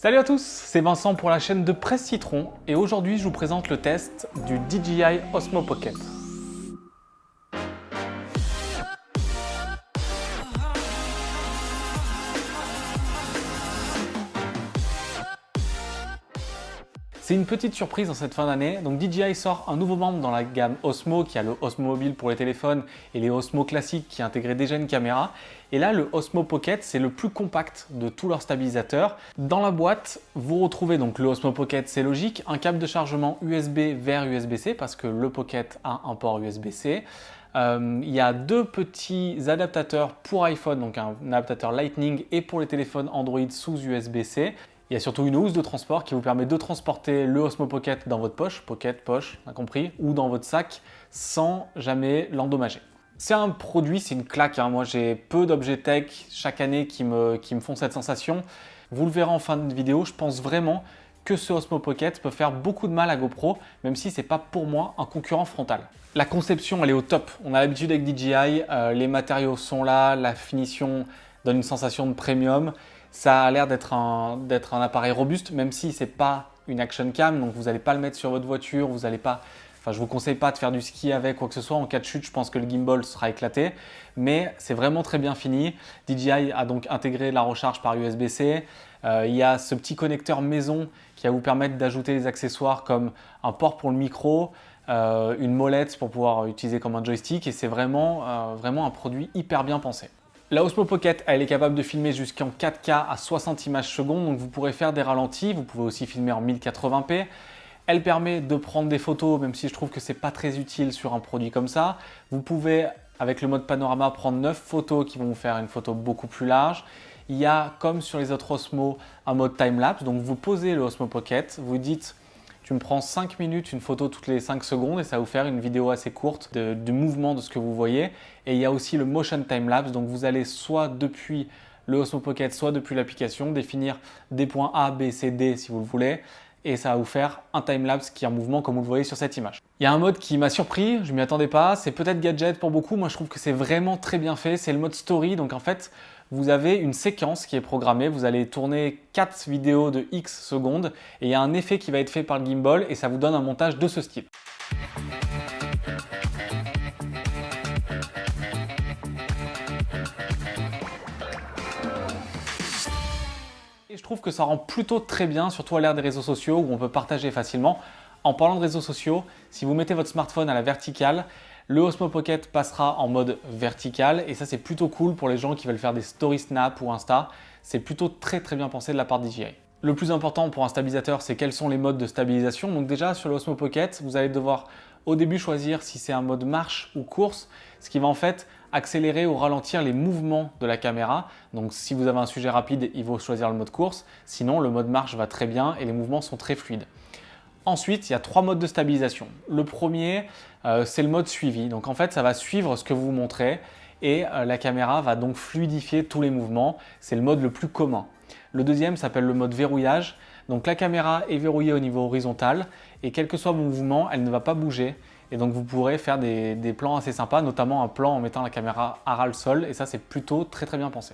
Salut à tous, c'est Vincent pour la chaîne de Presse Citron et aujourd'hui je vous présente le test du DJI Osmo Pocket. C'est une petite surprise en cette fin d'année, donc DJI sort un nouveau membre dans la gamme Osmo qui a le Osmo Mobile pour les téléphones et les Osmo classiques qui intégraient déjà une caméra. Et là le Osmo Pocket c'est le plus compact de tous leurs stabilisateurs. Dans la boîte vous retrouvez donc le Osmo Pocket, c'est logique, un câble de chargement USB vers USB-C parce que le Pocket a un port USB-C. Il y a deux petits adaptateurs pour iPhone, donc un adaptateur Lightning et pour les téléphones Android sous USB-C. Il y a surtout une housse de transport qui vous permet de transporter le Osmo Pocket dans votre poche, poche, on a compris, ou dans votre sac sans jamais l'endommager. C'est un produit, c'est une claque, hein. Moi j'ai peu d'objets tech chaque année qui me font cette sensation. Vous le verrez en fin de vidéo, je pense vraiment que ce Osmo Pocket peut faire beaucoup de mal à GoPro, même si ce n'est pas pour moi un concurrent frontal. La conception elle est au top, on a l'habitude avec DJI, les matériaux sont là, la finition donne une sensation de premium. Ça a l'air d'être un appareil robuste, même si ce n'est pas une action cam, donc vous n'allez pas le mettre sur votre voiture, vous n'allez pas, enfin je vous conseille pas de faire du ski avec quoi que ce soit. En cas de chute, je pense que le gimbal sera éclaté, mais c'est vraiment très bien fini. DJI a donc intégré la recharge par USB-C. Il y a ce petit connecteur maison qui va vous permettre d'ajouter des accessoires comme un port pour le micro, une molette pour pouvoir utiliser comme un joystick, et c'est vraiment un produit hyper bien pensé. La Osmo Pocket, elle est capable de filmer jusqu'en 4K à 60 images secondes, donc vous pourrez faire des ralentis, vous pouvez aussi filmer en 1080p. Elle permet de prendre des photos, même si je trouve que c'est pas très utile sur un produit comme ça. Vous pouvez, avec le mode panorama, prendre 9 photos qui vont vous faire une photo beaucoup plus large. Il y a, comme sur les autres Osmo, un mode time-lapse, donc vous posez le Osmo Pocket, vous dites tu me prends 5 minutes, une photo toutes les 5 secondes et ça va vous faire une vidéo assez courte du mouvement de ce que vous voyez. Et il y a aussi le motion time-lapse, donc vous allez soit depuis le Osmo Pocket, soit depuis l'application, définir des points A, B, C, D si vous le voulez. Et ça va vous faire un time-lapse qui est en mouvement comme vous le voyez sur cette image. Il y a un mode qui m'a surpris, je ne m'y attendais pas, c'est peut-être gadget pour beaucoup, moi je trouve que c'est vraiment très bien fait, c'est le mode story. Donc en fait, vous avez une séquence qui est programmée, vous allez tourner 4 vidéos de X secondes et il y a un effet qui va être fait par le gimbal et ça vous donne un montage de ce style. Et je trouve que ça rend plutôt très bien, surtout à l'ère des réseaux sociaux où on peut partager facilement. En parlant de réseaux sociaux, si vous mettez votre smartphone à la verticale, le Osmo Pocket passera en mode vertical et ça c'est plutôt cool pour les gens qui veulent faire des stories Snap ou Insta. C'est plutôt très bien pensé de la part de DJI. Le plus important pour un stabilisateur, c'est quels sont les modes de stabilisation. Donc déjà sur le Osmo Pocket, vous allez devoir au début choisir si c'est un mode marche ou course, ce qui va en fait accélérer ou ralentir les mouvements de la caméra. Donc si vous avez un sujet rapide, il faut choisir le mode course. Sinon, le mode marche va très bien et les mouvements sont très fluides. Ensuite, il y a 3 modes de stabilisation. Le premier, c'est le mode suivi. Donc en fait, ça va suivre ce que vous montrez et la caméra va donc fluidifier tous les mouvements. C'est le mode le plus commun. Le deuxième s'appelle le mode verrouillage. Donc la caméra est verrouillée au niveau horizontal et quel que soit vos mouvements, elle ne va pas bouger. Et donc vous pourrez faire des plans assez sympas, notamment un plan en mettant la caméra à ras le sol et ça c'est plutôt très bien pensé.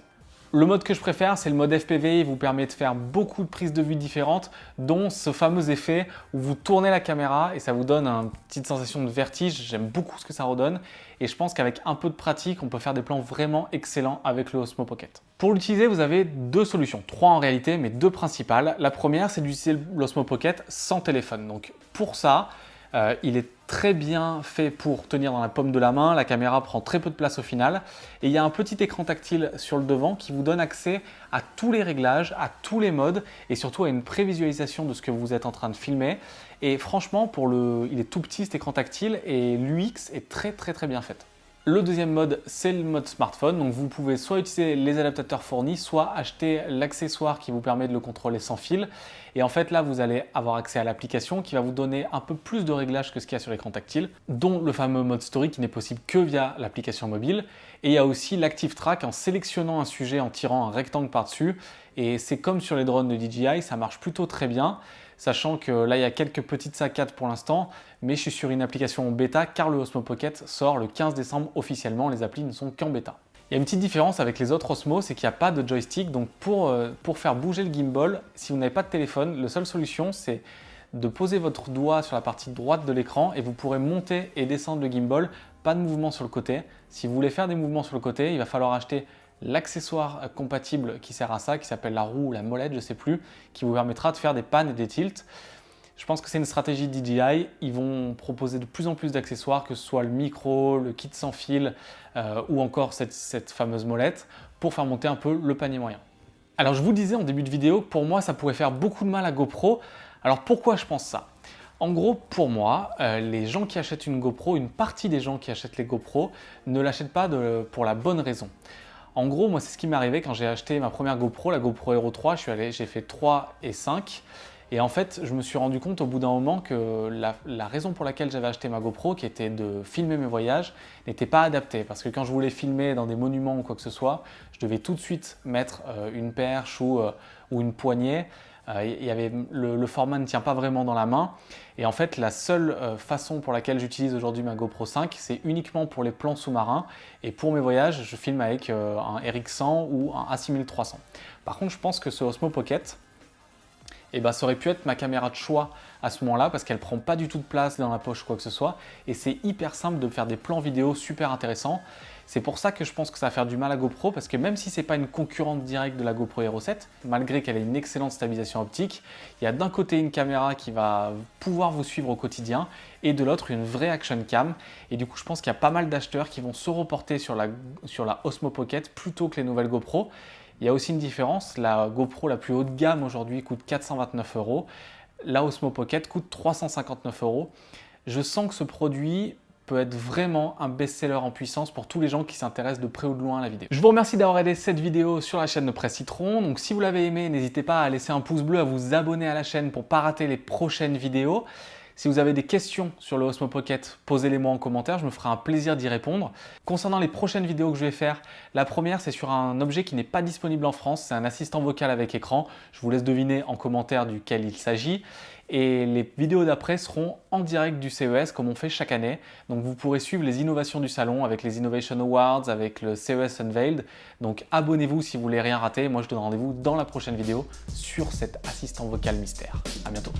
Le mode que je préfère, c'est le mode FPV, il vous permet de faire beaucoup de prises de vue différentes, dont ce fameux effet où vous tournez la caméra et ça vous donne une petite sensation de vertige. J'aime beaucoup ce que ça redonne et je pense qu'avec un peu de pratique, on peut faire des plans vraiment excellents avec le Osmo Pocket. Pour l'utiliser, vous avez 2 solutions, 3 en réalité, mais 2 principales. La première, c'est d'utiliser l'Osmo Pocket sans téléphone. Donc pour ça, il est très bien fait pour tenir dans la paume de la main, la caméra prend très peu de place au final et il y a un petit écran tactile sur le devant qui vous donne accès à tous les réglages, à tous les modes et surtout à une prévisualisation de ce que vous êtes en train de filmer. Et franchement, il est tout petit cet écran tactile et l'UX est très bien faite. Le deuxième mode, c'est le mode smartphone. Donc vous pouvez soit utiliser les adaptateurs fournis, soit acheter l'accessoire qui vous permet de le contrôler sans fil. Et en fait là, vous allez avoir accès à l'application qui va vous donner un peu plus de réglages que ce qu'il y a sur l'écran tactile, dont le fameux mode story qui n'est possible que via l'application mobile. Et il y a aussi l'Active Track en sélectionnant un sujet, en tirant un rectangle par-dessus. Et c'est comme sur les drones de DJI, ça marche plutôt très bien. Sachant que là, il y a quelques petites saccades pour l'instant, mais je suis sur une application en bêta car le Osmo Pocket sort le 15 décembre officiellement, les applis ne sont qu'en bêta. Il y a une petite différence avec les autres Osmo, c'est qu'il n'y a pas de joystick. Donc pour faire bouger le gimbal, si vous n'avez pas de téléphone, la seule solution c'est de poser votre doigt sur la partie droite de l'écran et vous pourrez monter et descendre le gimbal, pas de mouvement sur le côté. Si vous voulez faire des mouvements sur le côté, il va falloir acheter l'accessoire compatible qui sert à ça, qui s'appelle la roue ou la molette, je ne sais plus, qui vous permettra de faire des pannes et des tilts. Je pense que c'est une stratégie de DJI. Ils vont proposer de plus en plus d'accessoires, que ce soit le micro, le kit sans fil ou encore cette fameuse molette pour faire monter un peu le panier moyen. Alors je vous disais en début de vidéo, pour moi ça pourrait faire beaucoup de mal à GoPro. Alors pourquoi je pense ça? En gros, pour moi, les gens qui achètent une GoPro, une partie des gens qui achètent les GoPro ne l'achètent pas pour la bonne raison. En gros, moi c'est ce qui m'est arrivé quand j'ai acheté ma première GoPro, la GoPro Hero 3, j'ai fait 3 et 5. Et en fait, je me suis rendu compte au bout d'un moment que la raison pour laquelle j'avais acheté ma GoPro, qui était de filmer mes voyages, n'était pas adaptée. Parce que quand je voulais filmer dans des monuments ou quoi que ce soit, je devais tout de suite mettre une perche ou une poignée. Le format ne tient pas vraiment dans la main. Et en fait, la seule façon pour laquelle j'utilise aujourd'hui ma GoPro 5, c'est uniquement pour les plans sous-marins. Et pour mes voyages, je filme avec un RX100 ou un A6300. Par contre, je pense que ce Osmo Pocket, ça aurait pu être ma caméra de choix à ce moment-là parce qu'elle ne prend pas du tout de place dans la poche ou quoi que ce soit. Et c'est hyper simple de faire des plans vidéo super intéressants. C'est pour ça que je pense que ça va faire du mal à GoPro parce que même si ce n'est pas une concurrente directe de la GoPro Hero 7, malgré qu'elle ait une excellente stabilisation optique, il y a d'un côté une caméra qui va pouvoir vous suivre au quotidien et de l'autre une vraie action cam. Et du coup, je pense qu'il y a pas mal d'acheteurs qui vont se reporter sur la Osmo Pocket plutôt que les nouvelles GoPro. Il y a aussi une différence, la GoPro la plus haut de gamme aujourd'hui coûte 429 €, la Osmo Pocket coûte 359 €. Je sens que ce produit peut être vraiment un best-seller en puissance pour tous les gens qui s'intéressent de près ou de loin à la vidéo. Je vous remercie d'avoir aidé cette vidéo sur la chaîne de Presse Citron. Donc si vous l'avez aimé, n'hésitez pas à laisser un pouce bleu, à vous abonner à la chaîne pour ne pas rater les prochaines vidéos. Si vous avez des questions sur le Osmo Pocket, posez-les-moi en commentaire, je me ferai un plaisir d'y répondre. Concernant les prochaines vidéos que je vais faire, la première c'est sur un objet qui n'est pas disponible en France, c'est un assistant vocal avec écran. Je vous laisse deviner en commentaire duquel il s'agit. Et les vidéos d'après seront en direct du CES comme on fait chaque année. Donc vous pourrez suivre les innovations du salon avec les Innovation Awards, avec le CES Unveiled. Donc abonnez-vous si vous voulez rien rater. Moi je vous donne rendez-vous dans la prochaine vidéo sur cet assistant vocal mystère. À bientôt.